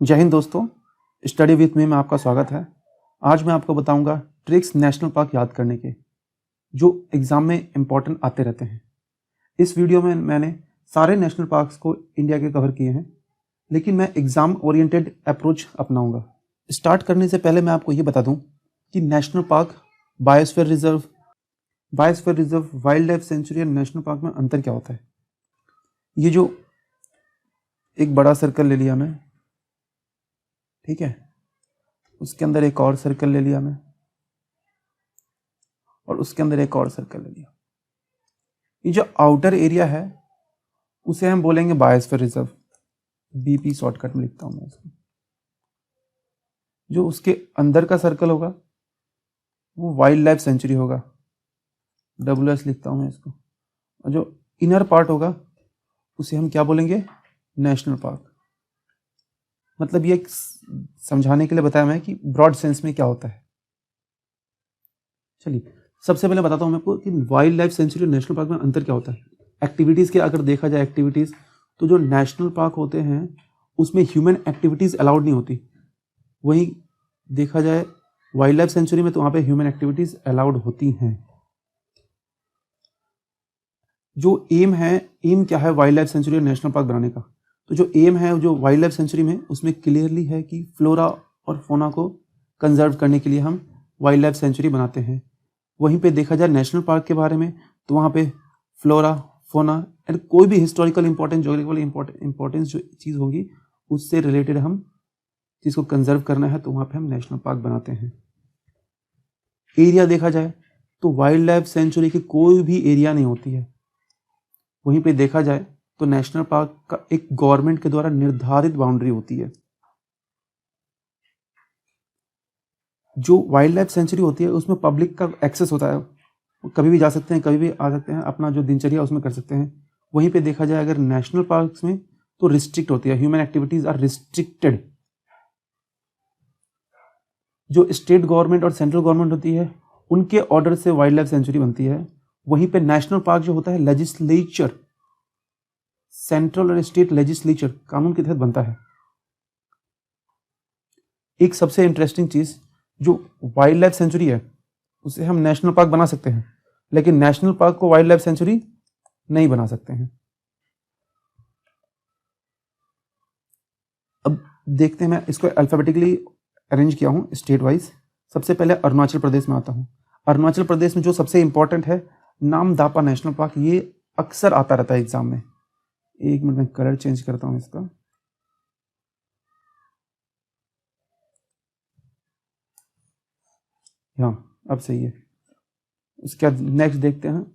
जय हिंद दोस्तों, study with me में आपका स्वागत है। आज मैं आपको बताऊंगा ट्रिक्स नेशनल पार्क याद करने के, जो एग्ज़ाम में इम्पॉर्टेंट आते रहते हैं। इस वीडियो में मैंने सारे नेशनल पार्क्स को इंडिया के कवर किए हैं, लेकिन मैं एग्ज़ाम ओरिएंटेड अप्रोच अपनाऊंगा। स्टार्ट करने से पहले मैं आपको ये बता दूं कि national park, biosphere reserve, wild life sanctuary और नेशनल पार्क में अंतर क्या होता है। ये जो एक बड़ा सर्कल ले लिया मैं, ठीक है, उसके अंदर एक और सर्कल ले लिया मैं, और उसके अंदर एक और सर्कल ले लिया। ये जो आउटर एरिया है उसे हम बोलेंगे बायोस्फीयर रिजर्व, बीपी शॉर्टकट में लिखता हूं मैं इसको। जो उसके अंदर का सर्कल होगा वो वाइल्ड लाइफ सेंचुरी होगा, WS लिखता हूं मैं इसको। और जो इनर पार्ट होगा उसे हम क्या बोलेंगे, नेशनल पार्क। मतलब ये समझाने के लिए बताया मैं कि ब्रॉड सेंस में क्या होता है। चलिए सबसे पहले बताता हूं मैं आपको कि वाइल्ड लाइफ सेंचुरी और नेशनल पार्क में अंतर क्या होता है। एक्टिविटीज़ के अगर देखा जाए एक्टिविटीज़, तो जो नेशनल पार्क होते हैं उसमें ह्यूमन एक्टिविटीज़ अलाउड नहीं होती। वहीं देखा जाए वाइल्ड लाइफ सेंचुरी में तो वहाँ पे ह्यूमन एक्टिविटीज़ अलाउड होती हैं। जो एम क्या है वाइल्ड लाइफ सेंचुरी और नेशनल पार्क बनाने का, तो जो एम है जो वाइल्ड लाइफ सेंचुरी में, उसमें क्लियरली है कि फ्लोरा और फोना को कंजर्व करने के लिए हम वाइल्ड लाइफ सेंचुरी बनाते हैं। वहीं पे देखा जाए नेशनल पार्क के बारे में, तो वहाँ पे फ्लोरा, फोना एंड कोई भी हिस्टोरिकल इंपॉर्टेंस, जोग्राफिकल इंपॉर्टेंस जो चीज़ होगी उससे रिलेटेड हम जिसको कंजर्व करना है, तो वहाँ पे हम नेशनल पार्क बनाते हैं। एरिया देखा जाए तो वाइल्ड लाइफ सेंचुरी की कोई भी एरिया नहीं होती है। वहीं पे देखा जाए तो नेशनल पार्क का एक गवर्नमेंट के द्वारा निर्धारित बाउंड्री होती है। जो वाइल्ड लाइफ सेंचुरी होती है उसमें पब्लिक का एक्सेस होता है, कभी भी जा सकते हैं, कभी भी आ सकते हैं, अपना जो दिनचर्या उसमें कर सकते हैं। वहीं पे देखा जाए अगर नेशनल पार्क्स में, तो रिस्ट्रिक्ट होती है, ह्यूमन एक्टिविटीज आर रिस्ट्रिक्टेड। जो स्टेट गवर्नमेंट और सेंट्रल गवर्नमेंट होती है उनके ऑर्डर से वाइल्ड लाइफ सेंचुरी बनती है। वहीं पे नेशनल पार्क जो होता है लेजिस्लेचर, सेंट्रल और स्टेट लेजिस्लेचर कानून के तहत बनता है। एक सबसे इंटरेस्टिंग चीज, जो वाइल्ड लाइफ सेंचुरी है उसे हम नेशनल पार्क बना सकते हैं, लेकिन नेशनल पार्क को वाइल्ड लाइफ सेंचुरी नहीं बना सकते हैं। अब देखते हैं, मैं इसको अल्फाबेटिकली अरेंज किया हूं स्टेट वाइज। सबसे पहले अरुणाचल प्रदेश में आता हूं। अरुणाचल प्रदेश में जो सबसे इंपॉर्टेंट है नामदापा नेशनल पार्क, ये अक्सर आता रहता है एग्जाम में। एक मिनट में कलर चेंज करता हूं इसका। हाँ अब सही है। उसके बाद नेक्स्ट देखते हैं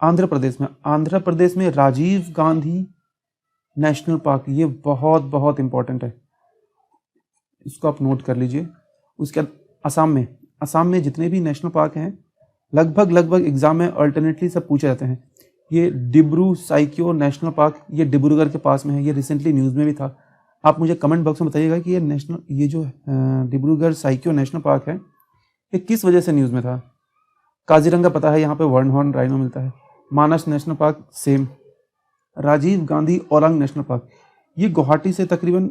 आंध्र प्रदेश में। आंध्र प्रदेश में राजीव गांधी नेशनल पार्क, ये बहुत बहुत इंपॉर्टेंट है, इसको आप नोट कर लीजिए। उसके बाद असम में जितने भी नेशनल पार्क हैं लगभग एग्जाम में अल्टरनेटली सब पूछे जाते हैं। ये डिब्रू साइक्यो नेशनल पार्क, ये डिब्रूगढ़ के पास में है, ये रिसेंटली न्यूज़ में भी था। आप मुझे कमेंट बॉक्स में बताइएगा कि ये जो डिब्रूगढ़ साइक्यो नेशनल पार्क है ये किस वजह से न्यूज़ में था। काजीरंगा पता है, यहाँ पे वर्न हॉर्न राइनो मिलता है। Manas national park same. Rajiv Gandhi Orang national park, ये गुवाहाटी से तकरीबन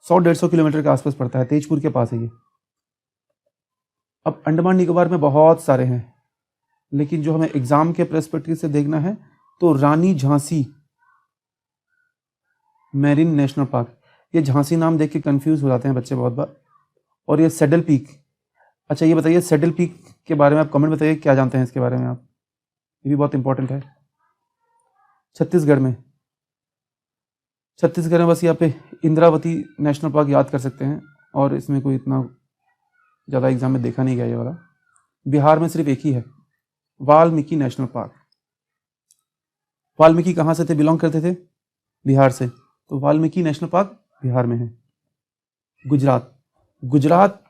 100-150 किलोमीटर के आसपास पड़ता है, तेजपुर के पास है ये। अब अंडमान निकोबार में बहुत सारे हैं, लेकिन जो हमें एग्जाम के पर्सपेक्टिव से देखना है तो रानी झांसी मैरीन नेशनल पार्क, ये झांसी नाम देख के कंफ्यूज हो जाते हैं बच्चे बहुत बार। और ये सेडल पीक, अच्छा ये बताइए सेडल पीक के बारे में आप कमेंट बताइए, क्या जानते हैं इसके बारे में आप, ये भी बहुत इंपॉर्टेंट है। छत्तीसगढ़ में बस यहाँ पे इंद्रावती नेशनल पार्क याद कर सकते हैं, और इसमें कोई इतना ज़्यादा एग्जाम में देखा नहीं गया ये वाला। बिहार में सिर्फ एक ही है, वाल्मीकि नेशनल पार्क। वाल्मीकि कहाँ से थे, बिलोंग करते थे बिहार से, तो वाल्मीकि नेशनल पार्क बिहार में है। गुजरात,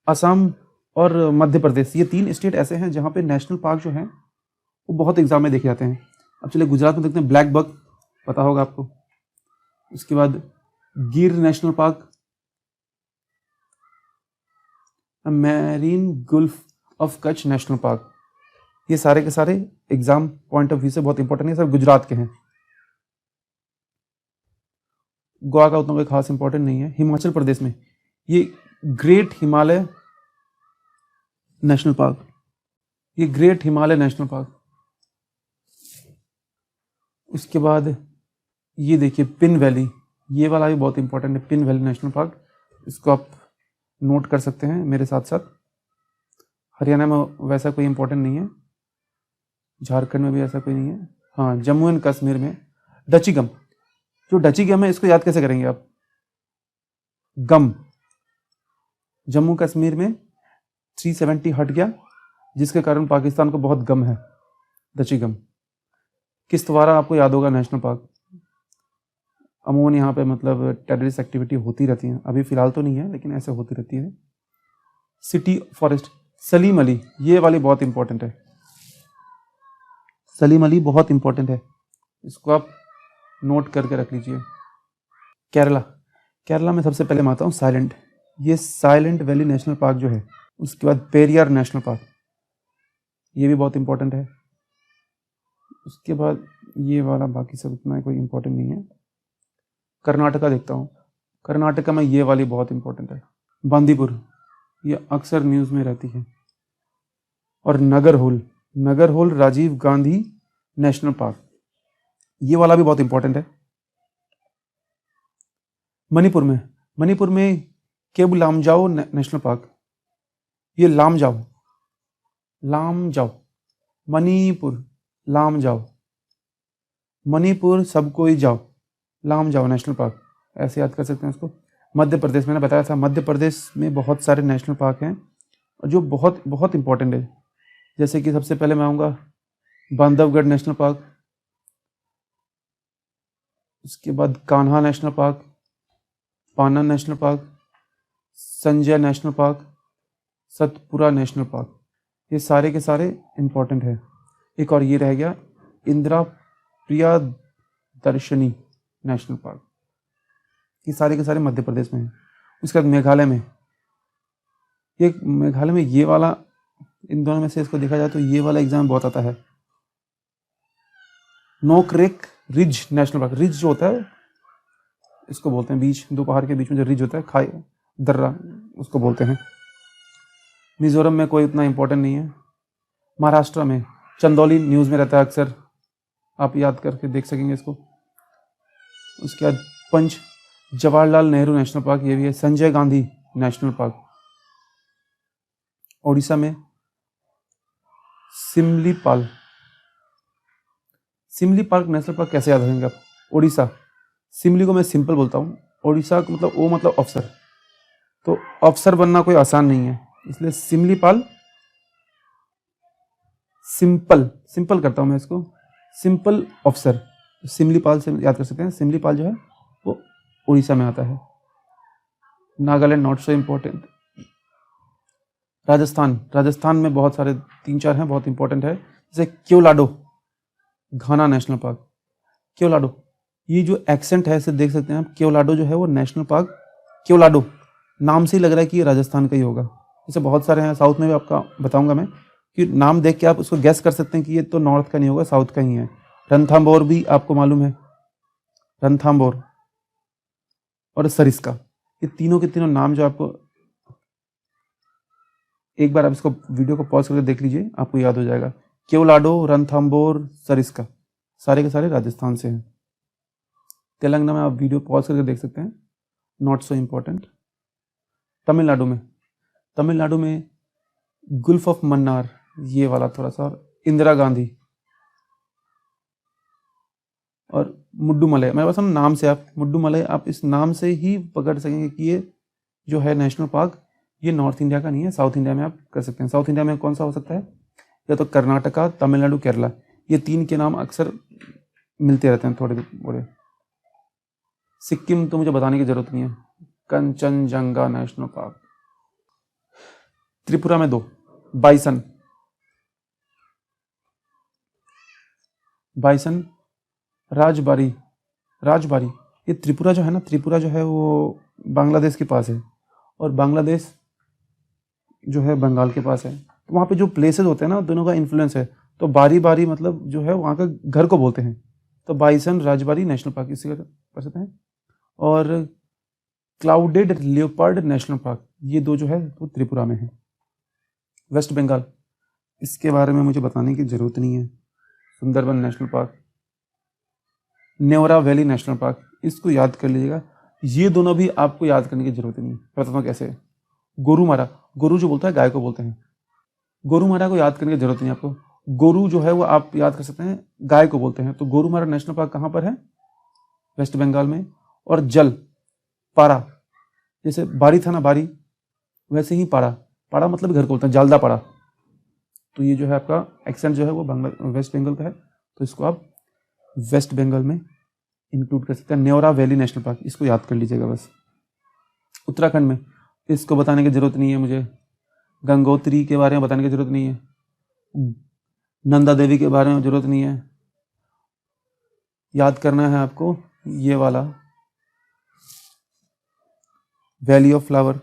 असम और मध्य प्रदेश, ये 3 स्टेट ऐसे हैं जहाँ पे नेशनल पार्क जो हैं वो बहुत एग्जाम में देखे जाते हैं। अब चलिए गुजरात में देखते हैं, ब्लैक बक पता होगा आपको। उसके बाद गिर national park, marine Gulf of Kutch national park, ये सारे के सारे एग्जाम पॉइंट ऑफ व्यू से बहुत इंपॉर्टेंट है, सब गुजरात के हैं। गोवा का उतना कोई खास इंपॉर्टेंट नहीं है। हिमाचल प्रदेश में ये ग्रेट हिमालय नेशनल पार्क, ये ग्रेट हिमालय नेशनल पार्क। उसके बाद ये देखिए पिन वैली, ये वाला भी बहुत इंपॉर्टेंट है, पिन वैली नेशनल पार्क। इसको आप नोट कर सकते हैं मेरे साथ साथ। हरियाणा में वैसा कोई इंपॉर्टेंट नहीं है, झारखंड में भी ऐसा कोई नहीं है। हाँ, जम्मू एंड कश्मीर में डची गम, जो डची गम है इसको याद कैसे करेंगे आप? गम, जम्मू कश्मीर में 370 हट गया, जिसके कारण पाकिस्तान को बहुत गम है। डची गम किश्तवाड़ा आपको याद होगा नेशनल पार्क। अमूमन यहाँ पे मतलब टेररिस्ट एक्टिविटी होती रहती है, अभी फिलहाल तो नहीं है लेकिन ऐसे होती रहती है। सिटी फॉरेस्ट, सलीम अली, ये वाली बहुत इंपॉर्टेंट है। सलीम अली बहुत इंपॉर्टेंट है, इसको आप नोट करके रख लीजिए। केरला, केरला में सबसे पहले मैं आता हूँ साइलेंट, ये साइलेंट वैली नेशनल पार्क जो है। उसके बाद पेरियार नेशनल पार्क, ये भी बहुत इंपॉर्टेंट है। उसके बाद ये वाला बाकी सब इतना कोई इंपॉर्टेंट नहीं है। कर्नाटका देखता हूँ, कर्नाटका में ये वाली बहुत इंपॉर्टेंट है, बांदीपुर, ये अक्सर न्यूज़ में रहती है। और नगरहोल, नगरहोल राजीव गांधी नेशनल पार्क, ये वाला भी बहुत इंपॉर्टेंट है। मणिपुर में, मणिपुर में केबु लामजाओ नेशनल पार्क, ये लामजाओ, लामजाओ, मणिपुर लामजाओ, मणिपुर सब कोई जाओ, लामजाओ नेशनल पार्क, ऐसे याद कर सकते हैं इसको। मध्य प्रदेश, मैंने बताया था मध्य प्रदेश में बहुत सारे नेशनल पार्क हैं जो बहुत बहुत इंपॉर्टेंट है। जैसे कि सबसे पहले मैं आऊँगा बांधवगढ़ नेशनल पार्क, उसके बाद कान्हा नेशनल पार्क, पाना national park, Sanjay national park, Satpura national park, ये सारे के सारे इंपॉर्टेंट है। एक और ये रह गया इंदिरा प्रियदर्शनी नेशनल पार्क, ये सारे के सारे मध्य प्रदेश में है। उसके बाद मेघालय में, ये मेघालय में ये वाला, इन दोनों में से इसको देखा जाए तो ये वाला एग्जाम बहुत आता है। Nokrek ridge national park, ridge जो होता है इसको बोलते हैं बीच, दो पहाड़ के बीच में जो रिज होता है, खाई दर्रा उसको बोलते हैं। मिजोरम में कोई उतना इंपॉर्टेंट नहीं है। महाराष्ट्र में चंदौली न्यूज़ में रहता है अक्सर, आप याद करके देख सकेंगे इसको। उसके बाद पंच जवाहरलाल नेहरू नेशनल पार्क, ये भी है। संजय गांधी नेशनल पार्क, ओडिशा में Similipal, Simli park national park कैसे याद रखेंगे आप? ओडिशा, सिमली को मैं सिंपल बोलता हूँ, ओडिशा को मतलब ओ मतलब अफसर, तो अफसर बनना कोई आसान नहीं है, इसलिए सिमलीपाल, सिंपल सिंपल करता हूँ मैं इसको, सिंपल अफसर, सिमलीपाल से याद कर सकते हैं। सिमलीपाल जो है वो उड़ीसा में आता है। Nagaland not so important. Rajasthan, Rajasthan में बहुत सारे 3-4 हैं, बहुत इंपॉर्टेंट है। जैसे क्योलाडो घाना नेशनल पार्क, क्योलाडो, ये जो एक्सेंट है इसे देख सकते हैं आप। क्योलाडो जो है वो नेशनल पार्क, क्योलाडो नाम से ही लग रहा है कि ये राजस्थान का ही होगा। जैसे बहुत सारे हैं, साउथ में भी आपका बताऊंगा मैं, कि नाम देख के आप उसको गैस कर सकते हैं कि ये तो नॉर्थ का नहीं होगा, साउथ का ही है। रणथंबोर भी आपको मालूम है, रणथंबोर और सरिस्का, ये तीनों के तीनों नाम जो आपको, एक बार आप इसको वीडियो को पॉज करके देख लीजिए, आपको याद हो जाएगा। क्योलाडो, रणथंबोर, सरिस्का, सारे के सारे राजस्थान से हैं। तेलंगाना में आप वीडियो पॉज करके देख सकते हैं, नॉट सो इम्पोर्टेंट। तमिलनाडु में, तमिलनाडु में गुल्फ ऑफ मन्नार, ये वाला थोड़ा सा, और इंदिरा गांधी और मुड्डूमलई। मेरे पास हम नाम से आप मुड्डूमलई, आप इस नाम से ही पकड़ सकेंगे कि ये जो है नेशनल पार्क, ये नॉर्थ इंडिया का नहीं है, साउथ इंडिया में आप कर सकते हैं। साउथ इंडिया में कौन सा हो सकता है? या तो कर्नाटका, तमिलनाडु, केरला, ये 3 के नाम अक्सर मिलते रहते हैं थोड़े बड़े। सिक्किम तो मुझे बताने की जरूरत नहीं है, कंचनजंगा नेशनल पार्क। त्रिपुरा में 2, बाइसन, बाइसन, राजबारी, राजबारी, ये त्रिपुरा जो है ना, त्रिपुरा जो है वो बांग्लादेश के पास है, और बांग्लादेश जो है बंगाल के पास है। तो वहाँ पे जो प्लेसेस होते हैं ना, दोनों का इन्फ्लुएंस है, तो बारी बारी मतलब जो है वहाँ का घर को बोलते हैं। तो बाइसन, राजबारी नेशनल पार्क इसी का कर सकते हैं। और क्लाउडेड लियोपार्ड नेशनल पार्क, ये 2 जो है वो त्रिपुरा में है। वेस्ट बंगाल, इसके बारे में मुझे बताने की ज़रूरत नहीं है। Sundarban national park, Neora valley national park, इसको याद कर लीजिएगा। ये दोनों भी आपको याद करने की ज़रूरत नहीं है। बताता हूँ कैसे। गोरुमारा, गोरू जो बोलता है गाय को बोलते हैं। गोरुमारा को याद करने की जरूरत नहीं आपको। गोरू जो है वो आप याद कर सकते हैं, गाय को बोलते हैं। तो गोरुमारा नेशनल पार्क कहाँ पर है? वेस्ट बंगाल में। और जल, पारा, जैसे बारी था ना बारी, वैसे ही पारा, पारा मतलब घर को बोलते हैं, जालदा पारा। तो ये जो है आपका एक्सेंट जो है वो वेस्ट बंगाल का है, तो इसको आप वेस्ट बंगाल में इंक्लूड कर सकते हैं। नेवरा वैली नेशनल पार्क, इसको याद कर लीजिएगा बस। उत्तराखंड में, इसको बताने की जरूरत नहीं है मुझे। गंगोत्री के बारे में बताने की जरूरत नहीं है। नंदा देवी के बारे में जरूरत नहीं है। याद करना है आपको ये वाला वैली ऑफ फ्लावर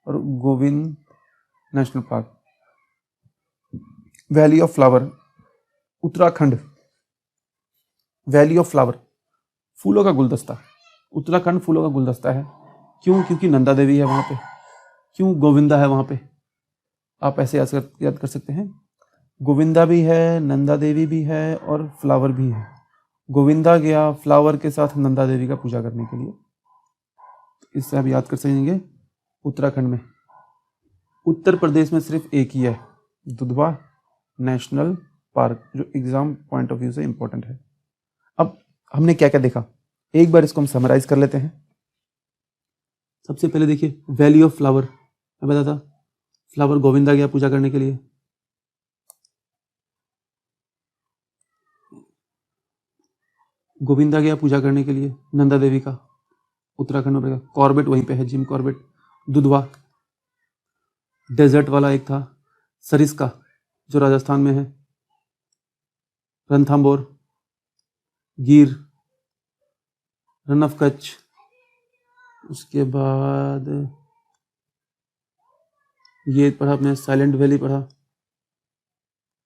और Govind national park. Valley of flower, Uttarakhand, valley of flower, फूलों का गुलदस्ता। उत्तराखंड फूलों का गुलदस्ता है। क्यों? क्योंकि नंदा देवी है वहां पे। क्यों? गोविंदा है वहां पे। आप ऐसे याद कर सकते हैं। गोविंदा भी है, नंदा देवी भी है और फ्लावर भी है। गोविंदा गया फ्लावर के साथ नंदा देवी का पूजा करने के लिए। इससे आप याद कर सकेंगे। उत्तराखंड में, उत्तर प्रदेश में सिर्फ एक ही है, दुधवा नेशनल पार्क, जो एग्जाम पॉइंट ऑफ व्यू से इंपॉर्टेंट है। अब हमने क्या क्या देखा, एक बार इसको हम समराइज कर लेते हैं। सबसे पहले देखिए वैली ऑफ फ्लावर, मैं बताता, फ्लावर गोविंदा गया पूजा करने के लिए। गोविंदा गया पूजा करने के लिए नंदा देवी का, उत्तराखंड में पड़ेगा। कॉर्बेट वहीं पे है, जिम कॉर्बेट। दुधवा डेजर्ट वाला एक था, सरिस्का जो राजस्थान में है। रणथंभौर, गिर, रन ऑफ कच्छ। उसके बाद ये पढ़ा आपने, साइलेंट वैली पढ़ा।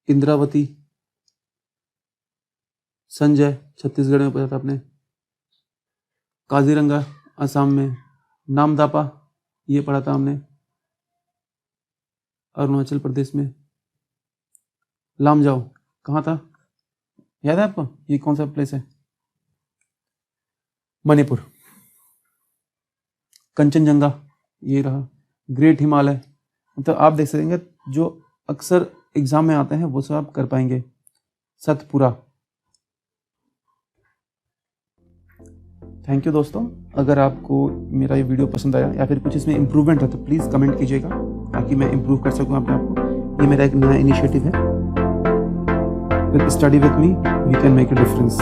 इंद्रावती, संजय छत्तीसगढ़ में पढ़ा था आपने। काजीरंगा असम में। नामदापा ये पढ़ा था हमने अरुणाचल प्रदेश में। लामजाओ कहाँ था, याद है आपको? ये कौन सा प्लेस है? मणिपुर। कंचनजंगा ये रहा। ग्रेट हिमालय, मतलब आप देख सकेंगे जो अक्सर एग्जाम में आते हैं वो सब आप कर पाएंगे। सतपुरा। थैंक यू दोस्तों। अगर आपको मेरा ये वीडियो पसंद आया या फिर कुछ इसमें इम्प्रूवमेंट है तो प्लीज़ कमेंट कीजिएगा ताकि मैं इम्प्रूव कर सकूं अपने आप को। ये मेरा एक नया इनिशिएटिव है। With study with me we can make a difference.